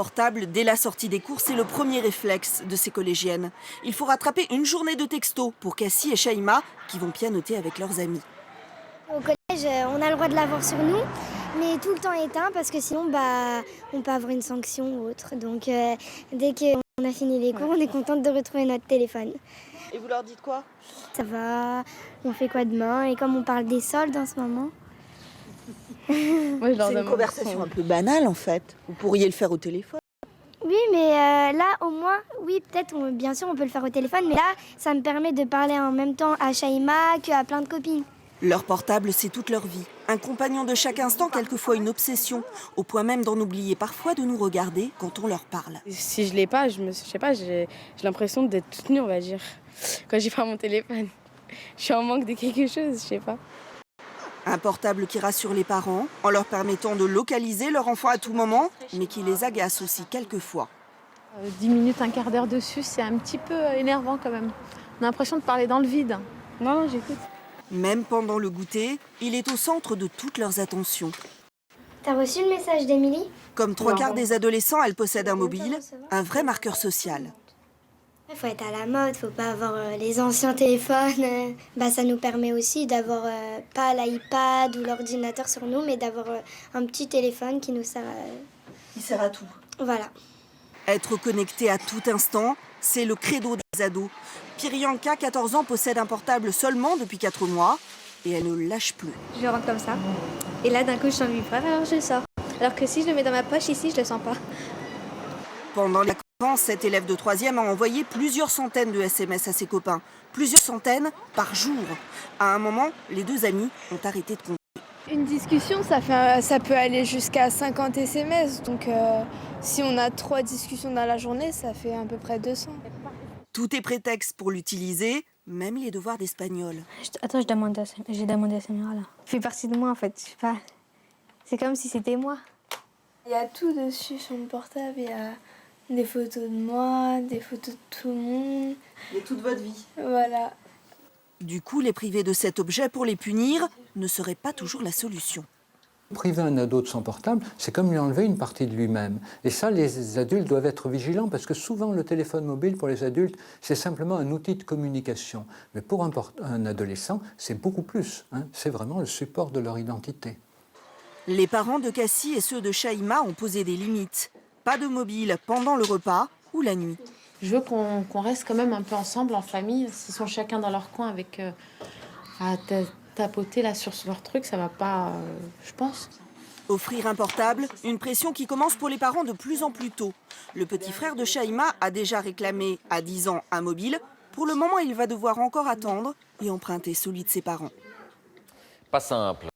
Portable dès la sortie des cours, c'est le premier réflexe de ces collégiennes. Il faut rattraper une journée de texto pour Cassie et Shaima qui vont pianoter avec leurs amis. Au collège, on a le droit de l'avoir sur nous, mais tout le temps éteint parce que sinon on peut avoir une sanction ou autre. Donc dès qu'on a fini les cours, on est contente de retrouver notre téléphone. Et vous leur dites quoi? Ça va, on fait quoi demain? Et comme on parle des soldes en ce moment. C'est une conversation un peu banale en fait. Vous pourriez le faire au téléphone. Oui, mais là, au moins, oui, peut-être, bien sûr, on peut le faire au téléphone, mais là, ça me permet de parler en même temps à Shaima qu'à plein de copines. Leur portable, c'est toute leur vie. Un compagnon de chaque instant, quelquefois une obsession, au point même d'en oublier parfois de nous regarder quand on leur parle. Si je l'ai pas, je sais pas, j'ai l'impression d'être toute nue, on va dire, quand j'ai pas mon téléphone. Je suis en manque de quelque chose, je sais pas. Un portable qui rassure les parents en leur permettant de localiser leur enfant à tout moment, mais qui les agace aussi quelquefois. 10 minutes, un quart d'heure dessus, c'est un petit peu énervant quand même. On a l'impression de parler dans le vide. Non, j'écoute. Même pendant le goûter, il est au centre de toutes leurs attentions. T'as reçu le message d'Émilie? Comme 3/4 des adolescents, elle possède un mobile, un vrai marqueur social. Il faut être à la mode, faut pas avoir les anciens téléphones. Ça nous permet aussi d'avoir pas l'iPad ou l'ordinateur sur nous, mais d'avoir un petit téléphone qui nous sert Il sert à tout. Voilà. Être connecté à tout instant, c'est le credo des ados. Priyanka, 14 ans, possède un portable seulement depuis 4 mois et elle ne le lâche plus. Je rentre comme ça. Et là, d'un coup, je sens le vibreur, alors je le sors. Alors que si je le mets dans ma poche, ici, je le sens pas. Pendant les vacances, cet élève de 3e a envoyé plusieurs centaines de SMS à ses copains. Plusieurs centaines par jour. À un moment, les deux amis ont arrêté de compter. Une discussion, ça peut aller jusqu'à 50 SMS. Donc si on a 3 discussions dans la journée, ça fait à peu près 200. Tout est prétexte pour l'utiliser, même les devoirs d'espagnol. Attends, j'ai demandé à Samira là. Il fait partie de moi en fait, je sais pas. C'est comme si c'était moi. Il y a tout dessus sur mon portable. Il y a des photos de moi, des photos de tout le monde. Et toute votre vie. Voilà. Du coup, les priver de cet objet pour les punir ne serait pas toujours la solution. Priver un ado de son portable, c'est comme lui enlever une partie de lui-même. Et ça, les adultes doivent être vigilants parce que souvent, le téléphone mobile, pour les adultes, c'est simplement un outil de communication. Mais pour un adolescent, c'est beaucoup plus. C'est vraiment le support de leur identité. Les parents de Cassie et ceux de Shaima ont posé des limites. Pas de mobile pendant le repas ou la nuit. Je veux qu'on reste quand même un peu ensemble en famille. S'ils sont chacun dans leur coin avec à tapoter là sur leur truc, ça va pas, je pense. Offrir un portable, une pression qui commence pour les parents de plus en plus tôt. Le petit frère de Shaima a déjà réclamé à 10 ans un mobile. Pour le moment, il va devoir encore attendre et emprunter celui de ses parents. Pas simple.